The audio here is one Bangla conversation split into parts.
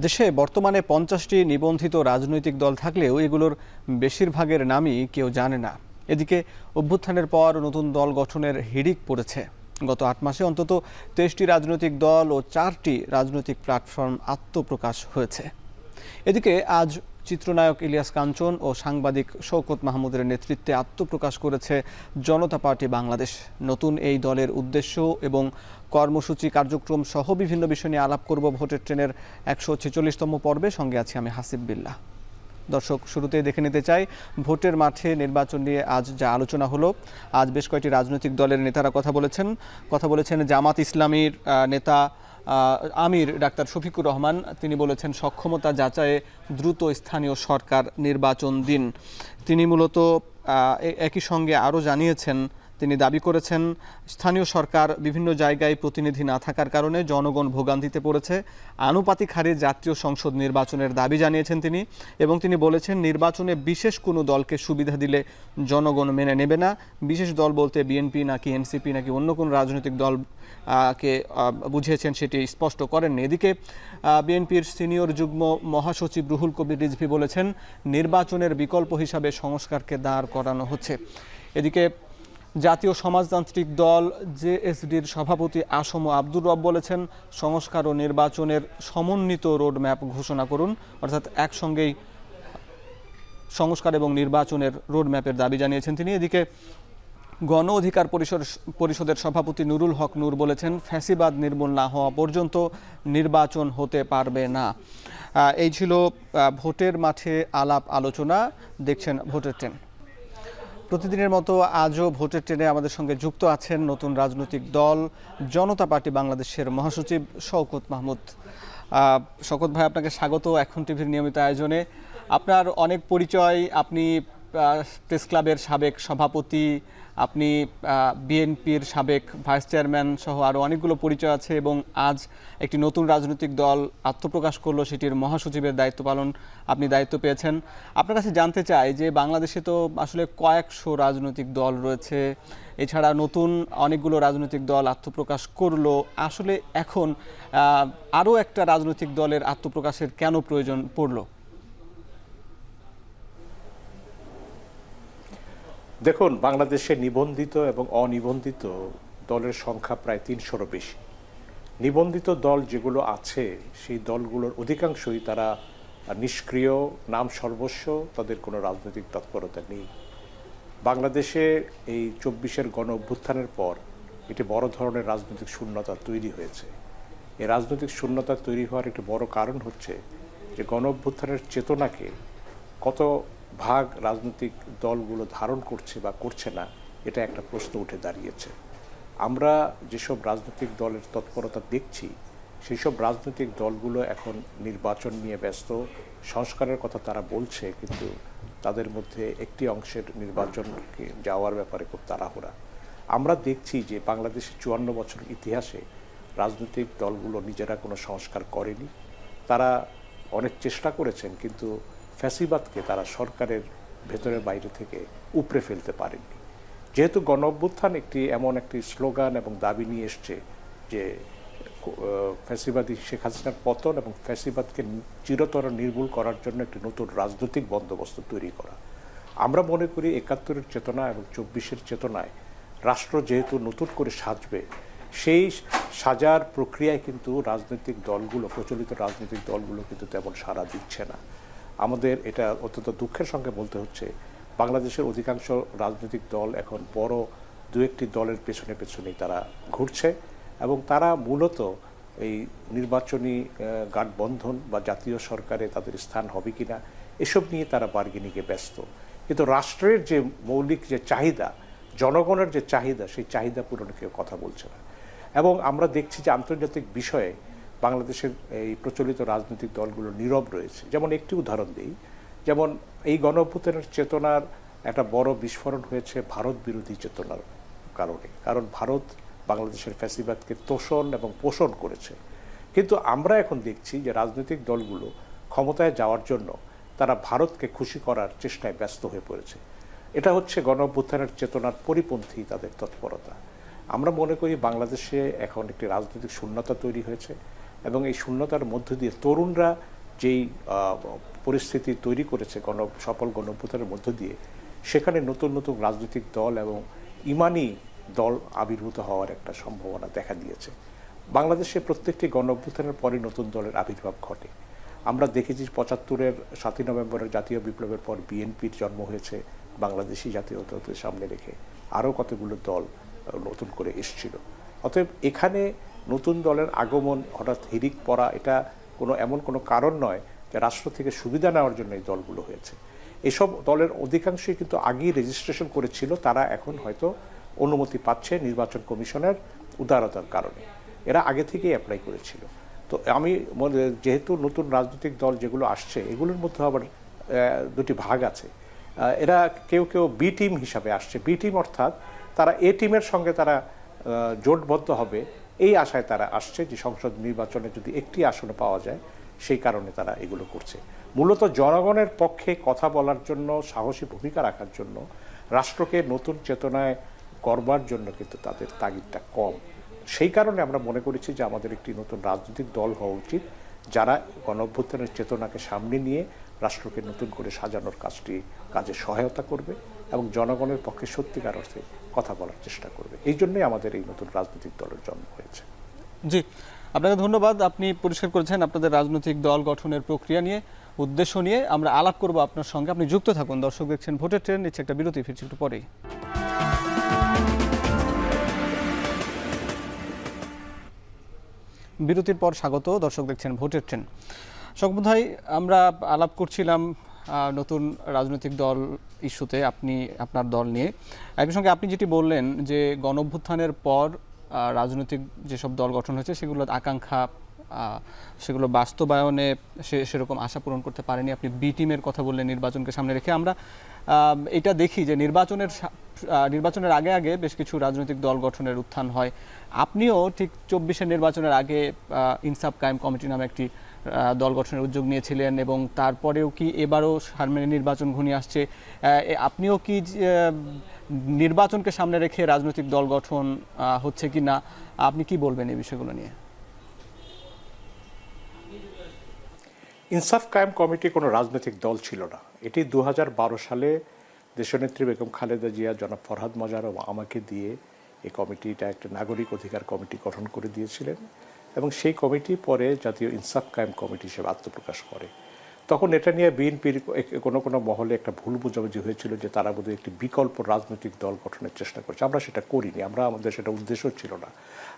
দেশে বর্তমানে ৫০টি নিবন্ধিত রাজনৈতিক দল থাকলেও এগুলোর বেশিরভাগের নামই কেউ জানে না। এদিকে অভ্যুত্থানের পর নতুন দল গঠনের হিড়িক পড়েছে। গত ৮ মাসে অন্তত ২৩টি রাজনৈতিক দল ও ৪টি রাজনৈতিক প্ল্যাটফর্ম আত্মপ্রকাশ হয়েছে। এদিকে আজ চিত্রনায়ক ইলিয়াস কাঞ্চন ও সাংবাদিক শওকত মাহমুদের নেতৃত্বে আত্মপ্রকাশ করেছে জনতা পার্টি বাংলাদেশ। নতুন এই দলের উদ্দেশ্য এবং কর্মসূচি কার্যক্রম সহ বিভিন্ন বিষয় নিয়ে আলাপ করব ভোটের ট্রেনের ১৪৬তম পর্বে। সঙ্গে আছি আমি হাসিব বিল্লাহ। দর্শক, শুরুতেই দেখে নিতে চাই ভোটের মাঠে নির্বাচন নিয়ে আজ যা আলোচনা হলো। আজ বেশ কয়েকটি রাজনৈতিক দলের নেতারা কথা বলেছেন জামাত ইসলামীর নেতা আমির ডাক্তার শফিকুর রহমান। তিনি বলেছেন সক্ষমতা যাচাইয়ে দ্রুত স্থানীয় সরকার নির্বাচন দিন। তিনি মূলত একই সঙ্গে আরও জানিয়েছেন, তিনি দাবি করেছেন স্থানীয় সরকার বিভিন্ন জায়গায় প্রতিনিধি না থাকার কারণে জনগণ ভোগান্তিতে পড়েছে। আনুপাতিক হারে জাতীয় সংসদ নির্বাচনের দাবি জানিয়েছেন তিনি, এবং তিনি বলেছেন নির্বাচনে বিশেষ কোনো দলকে সুবিধা দিলে জনগণ মেনে নেবে না। বিশেষ দল বলতে বিএনপি নাকি এনসিপি নাকি অন্য কোনো রাজনৈতিক দল কে বুঝিয়েছেন সেটি স্পষ্ট করেননি। এদিকে বিএনপির সিনিয়র যুগ্ম মহাসচিব রুহুল কবির রিজভী বলেছেন নির্বাচনের বিকল্প হিসাবে সংস্কারকে দাঁড় করানো হচ্ছে। এদিকে জাতীয় সমাজতান্ত্রিক দল জেএসডির সভাপতি আসম আব্দুর রব বলেছেন সংস্কার ও নির্বাচনের সমন্বিত রোডম্যাপ ঘোষণা করুন, অর্থাৎ একসঙ্গেই সংস্কার এবং নির্বাচনের রোডম্যাপের দাবি জানিয়েছেন তিনি। এদিকে গণ অধিকার পরিষদের সভাপতি নুরুল হক নূর বলেছেন ফ্যাসিবাদ নির্মূল না হওয়া পর্যন্ত নির্বাচন হতে পারবে না। এই ছিল ভোটের মাঠে আলাপ আলোচনা। দেখছেন ভোটের ট্রেন। প্রতিদিনের মতো আজও ভোটের ট্রেনে আমাদের সঙ্গে যুক্ত আছেন নতুন রাজনৈতিক দল জনতা পার্টি বাংলাদেশের মহাসচিব শওকত মাহমুদ। শওকত ভাই, আপনাকে স্বাগত এখন টিভির নিয়মিত আয়োজনে। আপনার অনেক পরিচয়, আপনি প্রেস ক্লাবের সাবেক সভাপতি, আপনি বিএনপির সাবেক ভাইস চেয়ারম্যান সহ আরও অনেকগুলো পরিচয় আছে, এবং আজ একটি নতুন রাজনৈতিক দল আত্মপ্রকাশ করলো, সেটির মহাসচিবের আপনি দায়িত্ব পেয়েছেন। আপনার কাছে জানতে চাই যে বাংলাদেশে তো আসলে কয়েকশো রাজনৈতিক দল রয়েছে, এছাড়া নতুন অনেকগুলো রাজনৈতিক দল আত্মপ্রকাশ করলো। আসলে এখন আরও একটা রাজনৈতিক দলের আত্মপ্রকাশের কেন প্রয়োজন পড়লো? দেখুন, বাংলাদেশে নিবন্ধিত এবং অনিবন্ধিত দলের সংখ্যা প্রায় ৩০০-রও বেশি। নিবন্ধিত দল যেগুলো আছে সেই দলগুলোর অধিকাংশই তারা নিষ্ক্রিয়, নাম সর্বস্ব, তাদের কোনো রাজনৈতিক তৎপরতা নেই। বাংলাদেশে এই ২৪-এর গণ অভ্যুত্থানের পর একটি বড় ধরনের রাজনৈতিক শূন্যতা তৈরি হয়েছে। এই রাজনৈতিক শূন্যতা তৈরি হওয়ার একটি বড় কারণ হচ্ছে যে গণ অভ্যুত্থানের চেতনাকে কত ভাগ রাজনৈতিক দলগুলো ধারণ করছে বা করছে না, এটা একটা প্রশ্ন উঠে দাঁড়িয়েছে। আমরা যেসব রাজনৈতিক দলের তৎপরতা দেখছি সেই সব রাজনৈতিক দলগুলো এখন নির্বাচন নিয়ে ব্যস্ত। সংস্কারের কথা তারা বলছে, কিন্তু তাদের মধ্যে একটি অংশের নির্বাচনকে যাওয়ার ব্যাপারে খুব তাড়াহুড়া। আমরা দেখছি যে বাংলাদেশের ৫৪ বছর ইতিহাসে রাজনৈতিক দলগুলো নিজেরা কোনো সংস্কার করেনি। তারা অনেক চেষ্টা করেছেন, কিন্তু ফ্যাসিবাদকে তারা সরকারের ভেতরে বাইরে থেকে উপড়ে ফেলতে পারেননি। যেহেতু গণ অভ্যুত্থান এমন একটি স্লোগান এবং দাবি নিয়ে এসছে যে ফ্যাসিবাদী শেখ হাসিনার পতন এবং ফ্যাসিবাদকে চিরতর নির্মূল করার জন্য একটি নতুন রাজনৈতিক বন্দোবস্ত তৈরি করা। আমরা মনে করি ৭১-এর চেতনা এবং ২৪-এর চেতনায় রাষ্ট্র যেহেতু নতুন করে সাজবে, সেই সাজার প্রক্রিয়ায় কিন্তু রাজনৈতিক দলগুলো, প্রচলিত রাজনৈতিক দলগুলো কিন্তু তেমন সাড়া দিচ্ছে না। আমাদের এটা অত্যন্ত দুঃখের সঙ্গে বলতে হচ্ছে, বাংলাদেশের অধিকাংশ রাজনৈতিক দল এখন বড় দু একটি দলের পেছনেই তারা ঘুরছে, এবং তারা মূলত এই নির্বাচনী গাঠবন্ধন বা জাতীয় সরকারে তাদের স্থান হবে কিনা এসব নিয়ে তারা বার্গেনিংয়ে ব্যস্ত। কিন্তু রাষ্ট্রের যে মৌলিক যে চাহিদা, জনগণের যে চাহিদা, সেই চাহিদা পূরণে কেউ কথা বলছে না। এবং আমরা দেখছি যে আন্তর্জাতিক বিষয়ে বাংলাদেশের এই প্রচলিত রাজনৈতিক দলগুলো নীরব রয়েছে। যেমন একটি উদাহরণ দিই, যেমন এই গণ অভ্যুত্থানের চেতনার একটা বড় বিস্ফোরণ হয়েছে ভারত বিরোধী চেতনার কারণে। কারণ ভারত বাংলাদেশের ফ্যাসিবাদকে তোষণ এবং পোষণ করেছে। কিন্তু আমরা এখন দেখছি যে রাজনৈতিক দলগুলো ক্ষমতায় যাওয়ার জন্য তারা ভারতকে খুশি করার চেষ্টায় ব্যস্ত হয়ে পড়েছে। এটা হচ্ছে গণ অভ্যুত্থানের চেতনার পরিপন্থী তাদের তৎপরতা। আমরা মনে করি বাংলাদেশে এখন একটি রাজনৈতিক শূন্যতা তৈরি হয়েছে এবং এই শূন্যতার মধ্য দিয়ে তরুণরা যেই পরিস্থিতি তৈরি করেছে সফল গণঅভ্যুত্থানের মধ্য দিয়ে, সেখানে নতুন নতুন রাজনৈতিক দল এবং ইমানি দল আবির্ভূত হওয়ার একটা সম্ভাবনা দেখা দিয়েছে। বাংলাদেশে প্রত্যেকটি গণঅভ্যুত্থানের পরে নতুন দলের আবির্ভাব ঘটে। আমরা দেখেছি ৭৫-এর ৭ই নভেম্বরের জাতীয় বিপ্লবের পর বিএনপির জন্ম হয়েছে বাংলাদেশি জাতীয়তাকে সামনে রেখে, আরও কতগুলো দল নতুন করে এসেছিল। অতএব এখানে নতুন দলের আগমন হঠাৎ হিড়িক পড়া, এটা এমন কোনো কারণ নয় যে রাষ্ট্র থেকে সুবিধা নেওয়ার জন্য এই দলগুলো হয়েছে। এসব দলের অধিকাংশই কিন্তু আগেই রেজিস্ট্রেশন করেছিল, তারা এখন হয়তো অনুমতি পাচ্ছে নির্বাচন কমিশনের উদারতার কারণে। এরা আগে থেকেই অ্যাপ্লাই করেছিল। তো আমি যেহেতু নতুন রাজনৈতিক দল যেগুলো আসছে, এগুলোর মধ্যে আবার দুটি ভাগ আছে। এরা কেউ কেউ বি টিম হিসাবে আসছে। বি টিম অর্থাৎ তারা এ টিমের সঙ্গে তারা জোটবদ্ধ হবে, এই আশায় তারা আসছে যে সংসদ নির্বাচনে যদি একটি আসনে পাওয়া যায়, সেই কারণে তারা এগুলো করছে। মূলত জনগণের পক্ষে কথা বলার জন্য, সাহসী ভূমিকা রাখার জন্য, রাষ্ট্রকে নতুন চেতনায় করবার জন্য কিন্তু তাদের তাগিদটা কম। সেই কারণে আমরা মনে করেছি যে আমাদের একটি নতুন রাজনৈতিক দল হওয়া উচিত, যারা গণঅভ্যুত্থানের চেতনাকে সামনে নিয়ে রাষ্ট্রকে নতুন করে সাজানোর কাজে সহায়তা করবে এবং জনগণের পক্ষে সত্যিকার অর্থে কথা বলার চেষ্টা করবে। এই জন্যই আমাদের এই নতুন রাজনৈতিক দলের জন্ম হয়েছে। জি, আপনাকে ধন্যবাদ। আপনি পরিষ্কার করেছেন আপনাদের রাজনৈতিক দল গঠনের প্রক্রিয়া নিয়ে, উদ্দেশ্য নিয়ে আমরা আলাপ করব আপনার সঙ্গে। আপনি যুক্ত থাকুন। দর্শক দেখছেন ভোটের ট্রেন, নিচ্ছে একটা বিরতি, ফিরছি একটু পরেই। বিরতির পর স্বাগত। দর্শক দেখছেন ভোটের ট্রেন। শওকত ভাই, আমরা আলাপ করছিলাম নতুন রাজনৈতিক দল ইস্যুতে, আপনি আপনার দল নিয়ে। একই সঙ্গে আপনি যেটি বললেন যে গণঅভ্যুত্থানের পর রাজনৈতিক যেসব দল গঠন হয়েছে সেগুলোর আকাঙ্ক্ষা, সেগুলো বাস্তবায়নে সেরকম আশা পূরণ করতে পারেনি। আপনি বি টিমের কথা বললেন নির্বাচনকে সামনে রেখে। আমরা এটা দেখি যে নির্বাচনের আগে আগে বেশ কিছু রাজনৈতিক দল গঠনের উত্থান হয়। আপনিও ঠিক ২৪-এর নির্বাচনের আগে ইনসাফ কায়েম কমিটি নামে একটি দল গঠনের উদ্যোগ নিয়েছিলেন, এবং তারপরেও কি এবারও সামনে নির্বাচন ঘনিয়ে আসছে, আপনিও কি নির্বাচনকে সামনে রেখে রাজনৈতিক দল গঠন হচ্ছে কি না, আপনি কি বলবেন এই বিষয়গুলো নিয়ে? ইনসাফ কায়েম কমিটি কোনো রাজনৈতিক দল ছিল না। এটি ২০১২ সালে দেশনেত্রী বেগম খালেদা জিয়া, জনাব ফরহাদ মজার ও আমাকে দিয়ে এই কমিটিটা একটা নাগরিক অধিকার কমিটি গঠন করে দিয়েছিলেন, এবং সেই কমিটি পরে জাতীয় ইনসাফ কায়েম কমিটি হিসেবে আত্মপ্রকাশ করে। তখন এটা নিয়ে বিএনপির কোনো মহলে একটা ভুল বোঝাবুঝি হয়েছিল যে তারা বোধহয় একটি বিকল্প রাজনৈতিক দল গঠনের চেষ্টা করছে। আমরা সেটা করিনি, আমাদের সেটা উদ্দেশ্য ছিল না।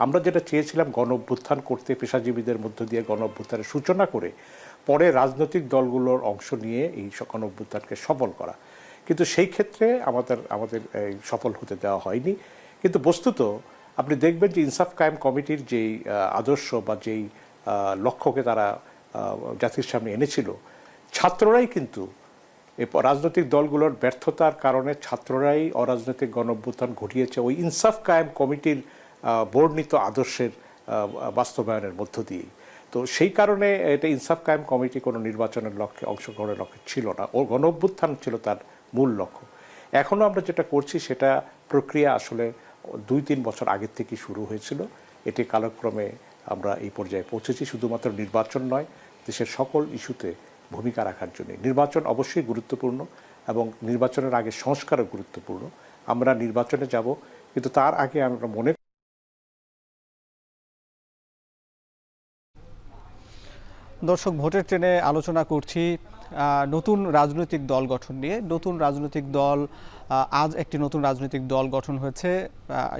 আমরা যেটা চেয়েছিলাম, গণ অভ্যুত্থান করতে, পেশাজীবীদের মধ্য দিয়ে গণ অভ্যুত্থানের সূচনা করে পরে রাজনৈতিক দলগুলোর অংশ নিয়ে এই গণ অভ্যুত্থানকে সফল করা। কিন্তু সেই ক্ষেত্রে আমাদের সফল হতে দেওয়া হয়নি। কিন্তু বস্তুত আপনি দেখবেন যে ইনসাফ কায়েম কমিটির যেই আদর্শ বা যেই লক্ষ্যকে তারা জাতির সামনে এনেছিল, ছাত্ররাই কিন্তু এই রাজনৈতিক দলগুলোর ব্যর্থতার কারণে ছাত্ররাই অরাজনৈতিক গণঅভ্যুত্থান ঘটিয়েছে ওই ইনসাফ কায়েম কমিটির বর্ণিত আদর্শের বাস্তবায়নের মধ্য দিয়েই। তো সেই কারণে এটা ইনসাফ কায়েম কমিটি কোনো নির্বাচনের লক্ষ্যে, অংশগ্রহণের লক্ষ্যে ছিল না, ও গণঅভ্যুত্থান ছিল তার মূল লক্ষ্য। এখনও আমরা যেটা করছি সেটা প্রক্রিয়া আসলে ২-৩ বছর আগের থেকে শুরু হয়েছিল। এটি কালক্রমে আমরা এই পর্যায়ে পৌঁছেছি। শুধুমাত্র নির্বাচন নয়, দেশের সকল ইস্যুতে ভূমিকা রাখার জন্য। নির্বাচন অবশ্যই গুরুত্বপূর্ণ এবং নির্বাচনের আগে সংস্কারও গুরুত্বপূর্ণ। আমরা নির্বাচনে যাব, কিন্তু তার আগে আমরা মনে দর্শক, ভোটের ট্রেনে আলোচনা করছি নতুন রাজনৈতিক দল গঠন নিয়ে। নতুন রাজনৈতিক দল, আজ একটি নতুন রাজনৈতিক দল গঠন হয়েছে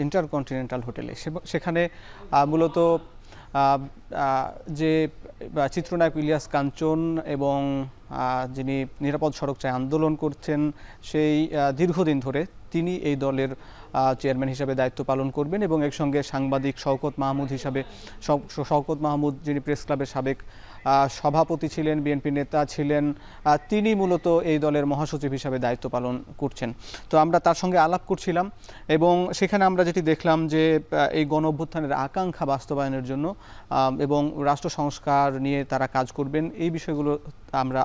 ইন্টারকন্টিনেন্টাল হোটেলে। সেখানে মূলত যে চিত্রনায়ক ইলিয়াস কাঞ্চন এবং যিনি নিরাপদ সড়ক চাই আন্দোলন করছেন, সেই দীর্ঘদিন ধরে তিনি এই দলের চেয়ারম্যান হিসাবে দায়িত্ব পালন করবেন, এবং এর সঙ্গে সাংবাদিক শওকত মাহমুদ হিসাবে, শওকত মাহমুদ যিনি প্রেস ক্লাবের সাবেক সভাপতি ছিলেন, বিএনপি নেতা ছিলেন, তিনি মূলত এই দলের মহাসচিব হিসাবে দায়িত্ব পালন করছেন। তো আমরা তার সঙ্গে আলাপ করছিলাম, এবং সেখানে আমরা যেটি দেখলাম যে এই গণ অভ্যুত্থানের আকাঙ্ক্ষা বাস্তবায়নের জন্য এবং রাষ্ট্র সংস্কার নিয়ে তারা কাজ করবেন, এই বিষয়গুলো আমরা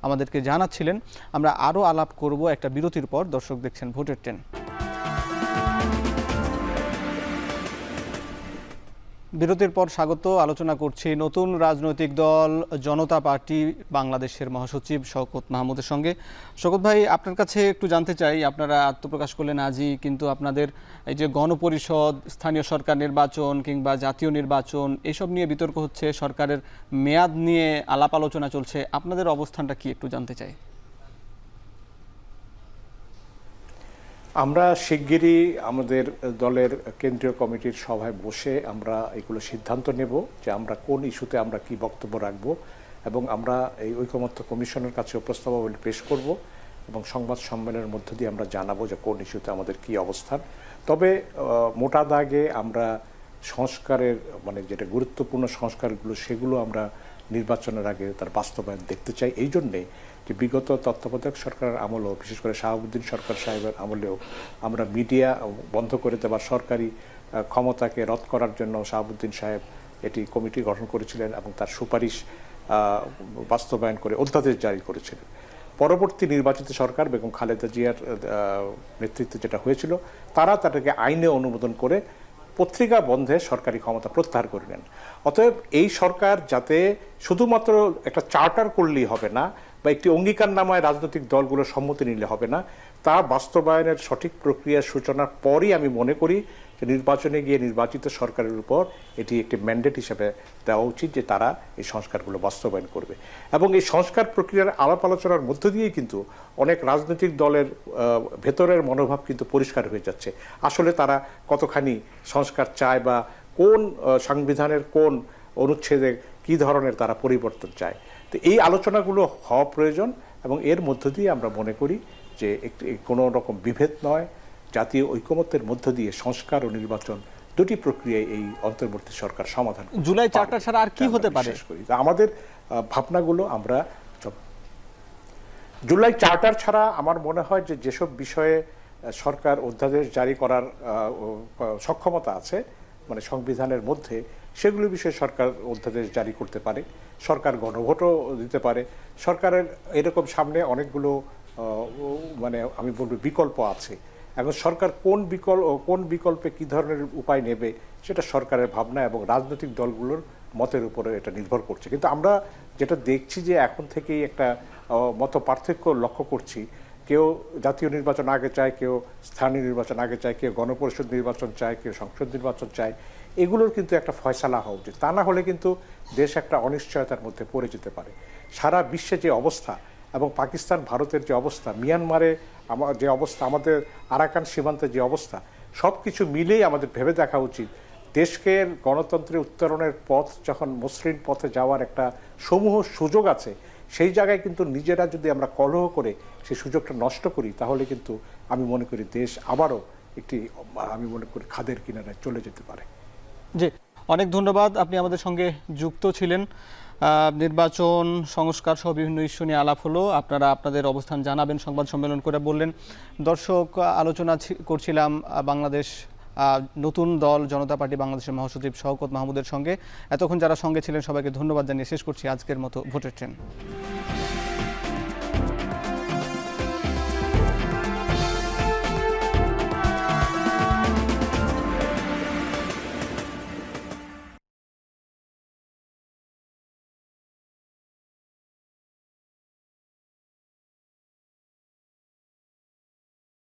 আমাদেরকে জানাচ্ছিলেন। আমরা আরও আলাপ করব একটা বিরতির পর। দর্শক দেখছেন ভোটের ট্রেন। বিরতির পর স্বাগত। আলোচনা করছি নতুন রাজনৈতিক দল জনতা পার্টি বাংলাদেশের মহাসচিব শওকত মাহমুদের সঙ্গে। শওকত ভাই, আপনার কাছে একটু জানতে চাই, আপনারা আত্মপ্রকাশ করলেন আজই, কিন্তু আপনাদের এই যে গণপরিষদ, স্থানীয় সরকার নির্বাচন কিংবা জাতীয় নির্বাচন, এসব নিয়ে বিতর্ক হচ্ছে, সরকারের মেয়াদ নিয়ে আলাপ আলোচনা চলছে, আপনাদের অবস্থানটা কি একটু জানতে চাই। আমরা শিগগিরই আমাদের দলের কেন্দ্রীয় কমিটির সভায় বসে আমরা এগুলো সিদ্ধান্ত নেব যে আমরা কোন ইস্যুতে আমরা কি বক্তব্য রাখব, এবং আমরা এই ঐকমত্য কমিশনের কাছে প্রস্তাবাবলী পেশ করব এবং সংবাদ সম্মেলনের মধ্য দিয়ে আমরা জানাবো যে কোন ইস্যুতে আমাদের কি অবস্থান। তবে মোটা দাগে আমরা সংস্কারের মানে যেটা গুরুত্বপূর্ণ সংস্কারগুলো সেগুলো আমরা নির্বাচনের আগে তার বাস্তবায়ন দেখতে চাই। এই জন্যে যে বিগত তত্ত্বাবধায়ক সরকারের আমলেও, বিশেষ করে শাহাবুদ্দিন সরকার সাহেবের আমলেও আমরা মিডিয়া বন্ধ করে দেওয়ার, সরকারি ক্ষমতাকে রদ করার জন্য শাহাবুদ্দিন সাহেব এটি কমিটি গঠন করেছিলেন এবং তার সুপারিশ বাস্তবায়ন করে অধ্যাদেশ জারি করেছিলেন। পরবর্তী নির্বাচিত সরকার বেগম খালেদা জিয়ার নেতৃত্বে যেটা হয়েছিল, তারা তাদেরকে আইনে অনুমোদন করে পত্রিকা বন্ধে সরকারি ক্ষমতা প্রত্যাহার করে নেন। অতএব এই সরকার যাতে শুধুমাত্র একটা চার্টার করলেই হবে না বা একটি অঙ্গীকারনামায় রাজনৈতিক দলগুলোর সম্মতি নিলে হবে না, তা বাস্তবায়নের সঠিক প্রক্রিয়ার সূচনার পরই আমি মনে করি যে নির্বাচনে গিয়ে নির্বাচিত সরকারের উপর এটি একটি ম্যান্ডেট হিসেবে দেওয়া উচিত যে তারা এই সংস্কারগুলো বাস্তবায়ন করবে। এবং এই সংস্কার প্রক্রিয়ার আলাপ আলোচনার মধ্য দিয়েই কিন্তু অনেক রাজনৈতিক দলের ভেতরের মনোভাব কিন্তু পরিষ্কার হয়ে যাচ্ছে, আসলে তারা কতখানি সংস্কার চায় বা কোন সংবিধানের কোন অনুচ্ছেদে কী ধরনের তারা পরিবর্তন চায়। তো এই আলোচনাগুলো হওয়া প্রয়োজন এবং এর মধ্য দিয়ে আমরা মনে করি যে একটি কোনো রকম বিভেদ নয়, জাতীয় ঐকমত্যের মধ্য দিয়ে সংস্কার ও নির্বাচন দুটি প্রক্রিয়ায় এই অন্তর্বর্তী সরকার সমাধান। জুলাই চার্টার ছাড়া আর কি হতে পারে? আমাদের ভাবনাগুলো আমরা জুলাই চার্টার ছাড়া আমার মনে হয় যে যেসব বিষয়ে সরকার অধ্যাদেশ জারি করার সক্ষমতা আছে মানে সংবিধানের মধ্যে, সেগুলো বিষয়ে সরকার অধ্যাদেশ জারি করতে পারে, সরকার গণভোটও দিতে পারে। সরকারের এরকম সামনে অনেকগুলো মানে আমি বলবো বিকল্প আছে। এখন সরকার কোন বিকল্পে কি ধরনের উপায় নেবে সেটা সরকারের ভাবনা এবং রাজনৈতিক দলগুলোর মতের উপরে এটা নির্ভর করছে। কিন্তু আমরা যেটা দেখছি যে এখন থেকেই একটা মত পার্থক্য লক্ষ্য করছি, কেউ জাতীয় নির্বাচন আগে চায়, কেউ স্থানীয় নির্বাচন আগে চায়, কেউ গণপরিষদ নির্বাচন চায়, কেউ সংসদ নির্বাচন চায়। এগুলোর কিন্তু একটা ফয়সালা হওয়া উচিত, তা না হলে কিন্তু দেশ একটা অনিশ্চয়তার মধ্যে পড়ে যেতে পারে। সারা বিশ্বে যে অবস্থা এবং পাকিস্তান ভারতের যে অবস্থা, মিয়ানমারে যে অবস্থা, আমাদের আরাকান সীমান্তে যে অবস্থা, সব কিছু মিলেই আমাদের ভেবে দেখা উচিত দেশকে গণতন্ত্রের উত্তরণের পথ যখন মসৃণ পথে যাওয়ার একটা সমূহ সুযোগ আছে, সেই জায়গায় কিন্তু নিজেরা যদি আমরা কলহ করে সেই সুযোগটা নষ্ট করি তাহলে কিন্তু আমি মনে করি দেশ আবারও একটি আমি মনে করি খাদের কিনারায় চলে যেতে পারে। জি, অনেক ধন্যবাদ, আপনি আমাদের সঙ্গে যুক্ত ছিলেন। নির্বাচন সংস্কার সহ বিভিন্ন ইস্যু নিয়ে আলাপ হলো, আপনারা আপনাদের অবস্থান জানাবেন, সংবাদ সম্মেলন করে বললেন। দর্শক, আলোচনা করছিলাম বাংলাদেশ নতুন দল জনতা পার্টি বাংলাদেশের মহাসচিব শওকত মাহমুদের সঙ্গে। এতক্ষণ যারা সঙ্গে ছিলেন সবাইকে ধন্যবাদ জানিয়ে শেষ করছি আজকের মতো ভোটের ট্রেন।